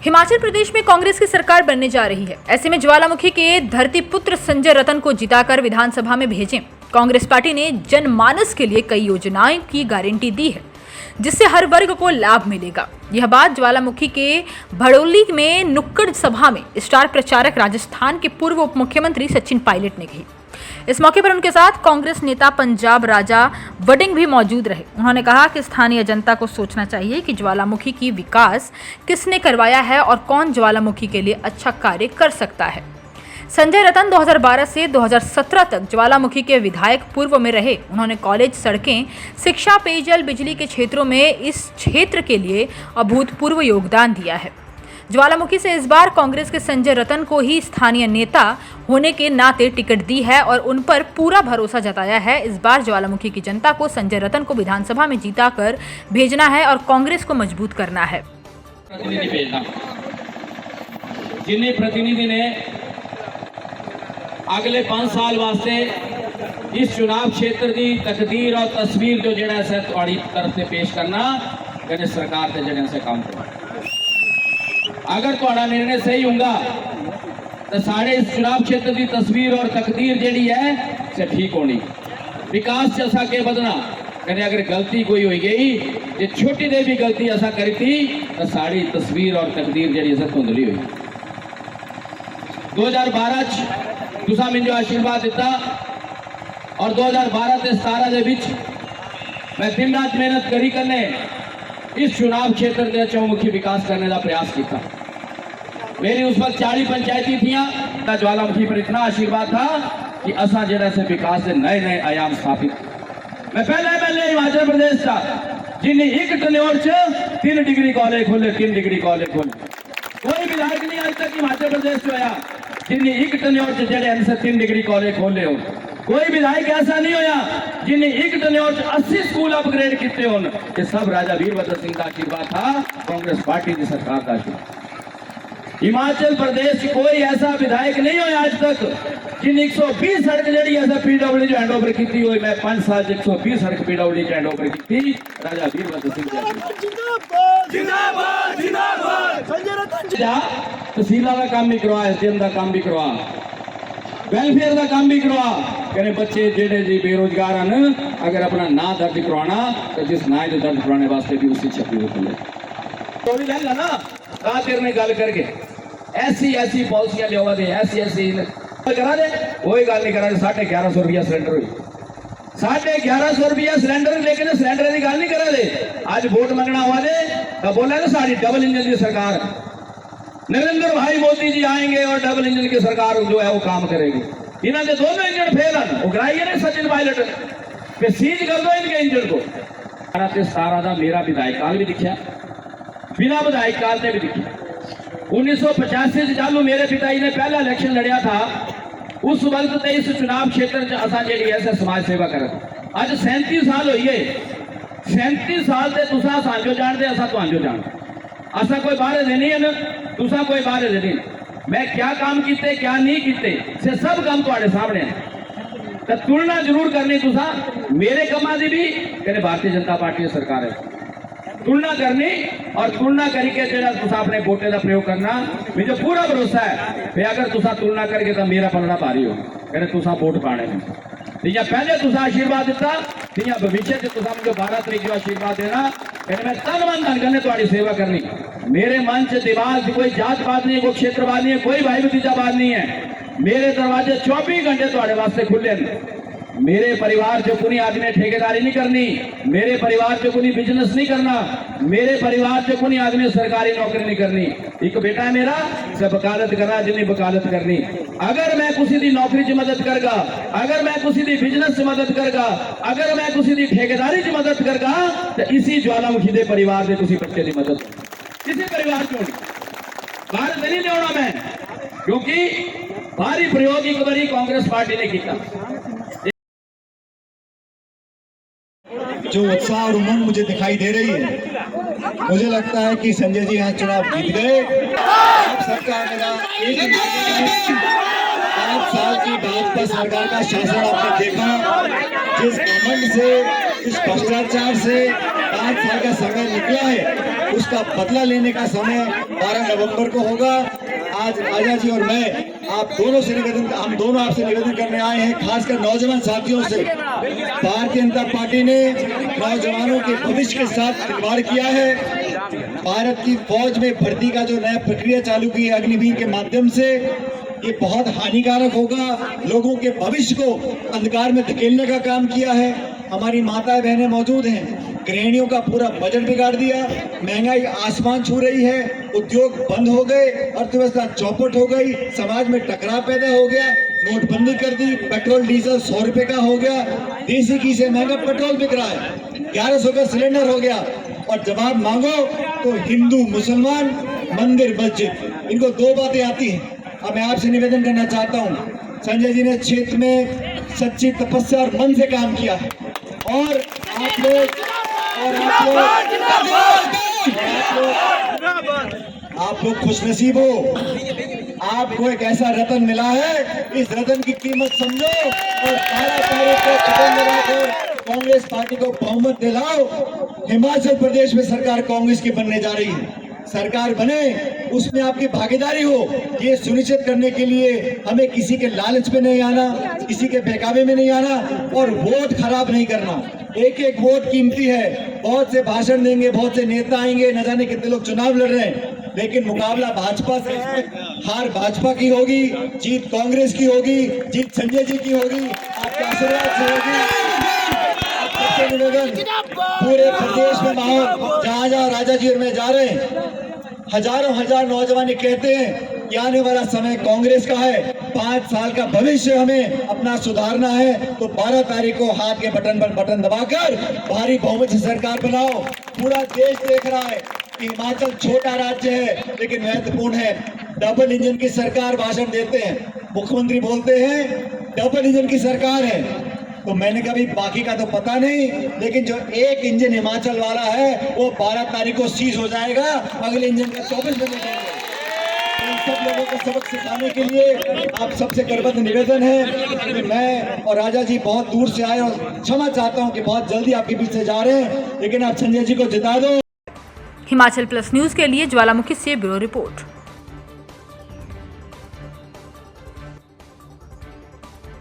हिमाचल प्रदेश में कांग्रेस की सरकार बनने जा रही है। ऐसे में ज्वालामुखी के धरती पुत्र संजय रतन को जिताकर विधानसभा में भेजें। कांग्रेस पार्टी ने जनमानस के लिए कई योजनाओं की गारंटी दी है, जिससे हर वर्ग को लाभ मिलेगा। यह बात ज्वालामुखी के भड़ोली में नुक्कड़ सभा में स्टार प्रचारक राजस्थान के पूर्व उप मुख्यमंत्री सचिन पायलट ने कही। इस मौके पर उनके साथ कांग्रेस नेता पंजाब राजा वडिंग भी मौजूद रहे। उन्होंने कहा कि स्थानीय जनता को सोचना चाहिए कि ज्वालामुखी की विकास किसने करवाया है और कौन ज्वालामुखी के लिए अच्छा कार्य कर सकता है। संजय रतन 2012 से 2017 तक ज्वालामुखी के विधायक पूर्व में रहे। उन्होंने कॉलेज, सड़कें, शिक्षा, पेयजल, बिजली के क्षेत्रों में इस क्षेत्र के लिए अभूतपूर्व योगदान दिया है। ज्वालामुखी से इस बार कांग्रेस के संजय रतन को ही स्थानीय नेता होने के नाते टिकट दी है और उन पर पूरा भरोसा जताया है। इस बार ज्वालामुखी की जनता को संजय रतन को विधानसभा में जीताकर भेजना है और कांग्रेस को मजबूत करना है। प्रतिनिधि भेजना, जिन्हें प्रतिनिधि ने अगले 5 साल वास्ते इस चुनाव क्षेत्र की तकदीर और तस्वीर जो जड़ा है थोड़ी तरफ से पेश करना, कने सरकार के जड़े से काम करना। अगर थोड़ा निर्णय सही होगा तो साढ़े इस चुनाव क्षेत्र की तस्वीर और तकदीर जड़ी है से ठीक होनी। विकास से असा के बदना कने अगर गलती कोई हो गई, ये छोटी दे भी गलती ऐसा करी थी तो साड़ी तस्वीर और तकदीर जड़ी ऐसा धुंधली हुई। 2012 तुसा मुझे आशीर्वाद दिता और 2012 से 17 के बीच मैं दिन रात मेहनत करी करने इस चुनाव क्षेत्र के चौमुखी विकास करने का प्रयास किया। मेरी उस वक्त 40 पंचायती थी। ज्वालामुखी पर इतना आशीर्वाद था कि असा जरा से विकास के नए नए आयाम स्थापित। मैं पहले MLA हिमाचल प्रदेश का जिन्हें एक टन्योर 3 डिग्री कॉलेज खोले, 3 डिग्री कॉलेज खोले। कोई विधायक नहीं आज तक हिमाचल प्रदेश से आया जिन्हें एक टन्योर जड़े 3 डिग्री कॉलेज खोले हो। कोई विधायक ऐसा नहीं होया जिन्हें एक टन्योर 80 स्कूल अपग्रेड किए हो। ये सब राजा वीरभद्र सिंह का आशीर्वाद था, कांग्रेस पार्टी की सरकार का आशीर्वाद। हिमाचल प्रदेश कोई ऐसा विधायक नहीं होया आज तक जिन 120 सड़क जड़ी ऐसा PWD जो हैंडओवर की थी। मैं 5 साल 120 सड़क PWD जो हैंडओवर की थी राजा वीरभद्र सिंह तहसील का काम भी करवा, SDM का काम भी करवा, वेलफेयर का काम भी करवा। कहने बच्चे जेडे जी बेरोजगार हैं, अगर अपना ना दर्ज करवाना तो जिस ना दर्ज करवाने वास्ते भी उसी छपी हो खुले तो भी लेगा ना। कहा तेरे ने गल करके ऐसी पॉलिसियां लिया दे, ऐसी करा दे, कोई गल नहीं करा। 1150 रुपया सिलेंडर हुई, 1150 रुपया सिलेंडर, लेकिन सिलेंडर की गल नहीं करा दे। आज वोट मंगना हुआ दे तो बोला ना सारी डबल इंजन की सरकार, नरेंद्र भाई मोदी जी आएंगे और डबल इंजन की सरकार जो है वो काम करेगी। इन्होंने दोनों इंजन फेल हैं, वो कराइए ना सचिन पायलट पे, सीज कर दो इनके इंजन को। 17 का मेरा विधायक काल भी दिखा, बिना विधायक काल ने भी दिखा। 1985 चालू मेरे पिताजी ने पहला इलेक्शन लड़िया था। उस वक्त इस चुनाव क्षेत्र असा जी ऐसे समाज सेवा कर। अज 37 साल हुई है, 37 साल से तुसा सांजो जानते, असा तुझो जानते। असा कोई बाहर दे नहीं है, तुसा कोई बाहर दे नहीं। मैं क्या काम किते क्या नहीं किते से सब काम तुम्हारे सामने है। तो तुलना जरूर करनी तुसा मेरे कमा की भी कहने भारतीय जनता पार्टी की सरकार है। तुलना करनी और तुलना करके जो तुसा अपने वोटे का प्रयोग करना। मुझे पूरा भरोसा है कि अगर तुसा तुलना करके तो मेरा पलड़ा भारी हो, कहने तुसा वोट पाने में जिया पहले तुसा आशीर्वाद दिता, जिया भविष्य से तुसा मुझे 12 तरीक जो आशीर्वाद देना। कहने मैं तन मन धन करने तुम्हारी सेवा करनी। मेरे मन से दिमाग कोई जात बात नहीं है, कोई क्षेत्रवाद नहीं है, कोई भाई भतीजावाद नहीं है। मेरे दरवाजे 24 घंटे तुम्हारे वास्ते खुले हैं। मेरे परिवार जो कोई आदमी ठेकेदारी नहीं करनी, मेरे परिवार जो कोई बिजनेस नहीं करना, मेरे परिवार जो कोई आदमी सरकारी नौकरी नहीं करनी। एक बेटा है मेरा से वकालत करना, जिन्हें वकालत करनी। अगर मैं किसी की नौकरी च मदद करगा, अगर मैं किसी की बिजनेस च मदद करगा, अगर मैं किसी की ठेकेदारी च मदद करगा तो इसी ज्वालामुखी के परिवार के किसी बच्चे की मदद, किसी परिवार क्यों नहीं बाहर नहीं लिया मैं, क्योंकि भारी प्रयोग एक बारी कांग्रेस पार्टी ने किया। जो उत्साह और उमंग मुझे दिखाई दे रही है, मुझे लगता है कि संजय जी यहाँ चुनाव जीत गए। अब सरकार मेरा एक 5 साल की भाजपा सरकार का शासन आपने देखा, जिस घमंड से, इस भ्रष्टाचार से 5 साल का समय निकला है, उसका बदला लेने का समय 12 नवंबर को होगा। आज राजा जी और मैं हम दोनों आपसे निवेदन करने आए हैं, खासकर नौजवान साथियों से। भारतीय जनता पार्टी ने नौजवानों के भविष्य के साथ खिलवाड़ किया है। भारत की फौज में भर्ती का जो नया प्रक्रिया चालू की है अग्निवीर के माध्यम से, ये बहुत हानिकारक होगा। लोगों के भविष्य को अंधकार में धकेलने का काम किया है। हमारी माताएं बहनें मौजूद हैं, गृहिणियों का पूरा बजट बिगाड़ दिया, महंगाई आसमान छू रही है, उद्योग बंद हो गए, अर्थव्यवस्था चौपट हो गई, समाज में टकराव पैदा हो गया, नोटबंदी कर दी, पेट्रोल डीजल 100 रुपए का हो गया, देसी घी से महंगा पेट्रोल बिक रहा है, 1100 का सिलेंडर हो गया। और जवाब मांगो तो हिंदू मुसलमान, मंदिर मस्जिद, इनको दो बातें आती हैं। अब मैं आपसे निवेदन करना चाहता हूँ, संजय जी ने क्षेत्र में सच्ची तपस्या और मन से काम किया है और आप लोग खुशनसीब हो। आपको एक ऐसा रतन मिला है, इस रतन की कीमत समझो और 12 तारीख को बटन दबाकर कांग्रेस पार्टी को बहुमत दिलाओ। हिमाचल प्रदेश में सरकार कांग्रेस की बनने जा रही है। सरकार बने उसमें आपकी भागीदारी हो, ये सुनिश्चित करने के लिए हमें किसी के लालच में नहीं आना, किसी के बहकावे में नहीं आना और वोट खराब नहीं करना। एक एक वोट कीमती है। बहुत से भाषण देंगे, बहुत से नेता आएंगे, न जाने कितने लोग चुनाव लड़ रहे हैं, लेकिन मुकाबला भाजपा से है। हार भाजपा की होगी, जीत कांग्रेस की होगी, जीत संजय जी की होगी, आपके आशीर्वाद से होगी। निवेदन पूरे प्रदेश में माहौल, जहाँ जहाँ राजा जी और मैं जा रहे हैं, हजार नौजवान कहते हैं कि आने वाला समय कांग्रेस का है, 5 साल का भविष्य हमें अपना सुधारना है। तो 12 तारीख को हाथ के बटन पर बटन दबाकर भारी बहुमत से सरकार बनाओ। पूरा देश देख रहा है कि हिमाचल छोटा राज्य है लेकिन महत्वपूर्ण है। डबल इंजन की सरकार भाषण देते हैं, मुख्यमंत्री बोलते हैं डबल इंजन की सरकार है। तो मैंने कहा भाई बाकी का तो पता नहीं, लेकिन जो एक इंजन हिमाचल वाला है वो 12 तारीख को सीज हो जाएगा, अगले इंजन का 24 बजे देंगे। इन सब लोगों को सबक सिखाने के लिए आप सबसे करबद्ध निवेदन है कि मैं और राजा जी बहुत दूर से आए और क्षमा चाहता हूं कि बहुत जल्दी आपके बीच से जा रहे हैं, लेकिन आप संजय जी को जिता दो। हिमाचल प्लस न्यूज के लिए ज्वालामुखी से ब्यूरो रिपोर्ट।